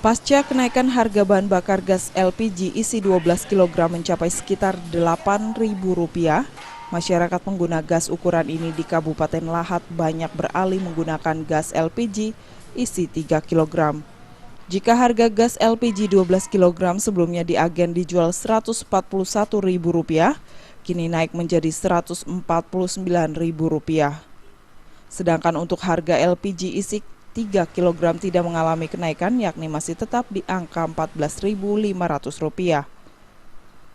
Pasca kenaikan harga bahan bakar gas LPG isi 12 kg mencapai sekitar Rp8.000, masyarakat pengguna gas ukuran ini di Kabupaten Lahat banyak beralih menggunakan gas LPG isi 3 kg. Jika harga gas LPG 12 kg sebelumnya di agen dijual Rp141.000, kini naik menjadi Rp149.000. Sedangkan untuk harga LPG isi 3 kg tidak mengalami kenaikan, yakni masih tetap di angka Rp14.500.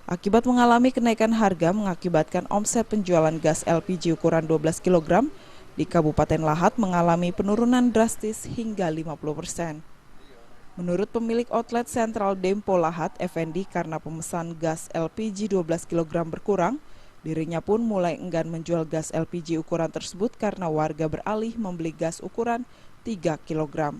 Akibat mengalami kenaikan harga mengakibatkan omset penjualan gas LPG ukuran 12 kg di Kabupaten Lahat mengalami penurunan drastis hingga 50%. Menurut pemilik outlet Sentral Dempo Lahat, Effendi, karena pemesan gas LPG 12 kg berkurang, dirinya pun mulai enggan menjual gas LPG ukuran tersebut karena warga beralih membeli gas ukuran 3 kg.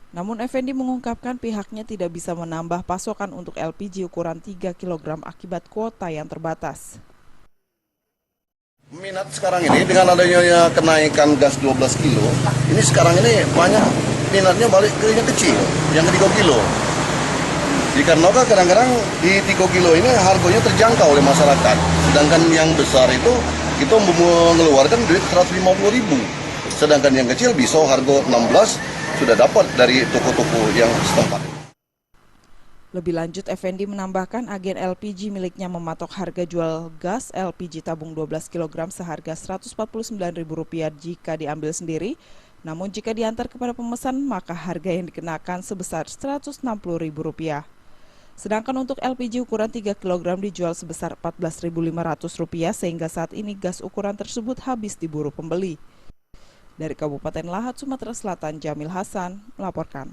Namun Effendi mengungkapkan pihaknya tidak bisa menambah pasokan untuk LPG ukuran 3 kg akibat kuota yang terbatas. Minat sekarang ini dengan adanya kenaikan gas 12 kilo, ini sekarang ini banyak minatnya balik ke yang kecil, yang ke 3 kilo. Dikarenakan kadang-kadang di 3 kilo ini harganya terjangkau oleh masyarakat. Sedangkan yang besar itu kita mengeluarkan duit 150.000. Sedangkan yang kecil bisa harga 16 sudah dapat dari toko-toko yang setempat. Lebih lanjut, Effendi menambahkan agen LPG miliknya mematok harga jual gas LPG tabung 12 kg seharga Rp149.000 jika diambil sendiri. Namun jika diantar kepada pemesan, maka harga yang dikenakan sebesar Rp160.000. Sedangkan untuk LPG ukuran 3 kg dijual sebesar Rp14.500 sehingga saat ini gas ukuran tersebut habis diburu pembeli. Dari Kabupaten Lahat, Sumatera Selatan, Jamil Hasan melaporkan.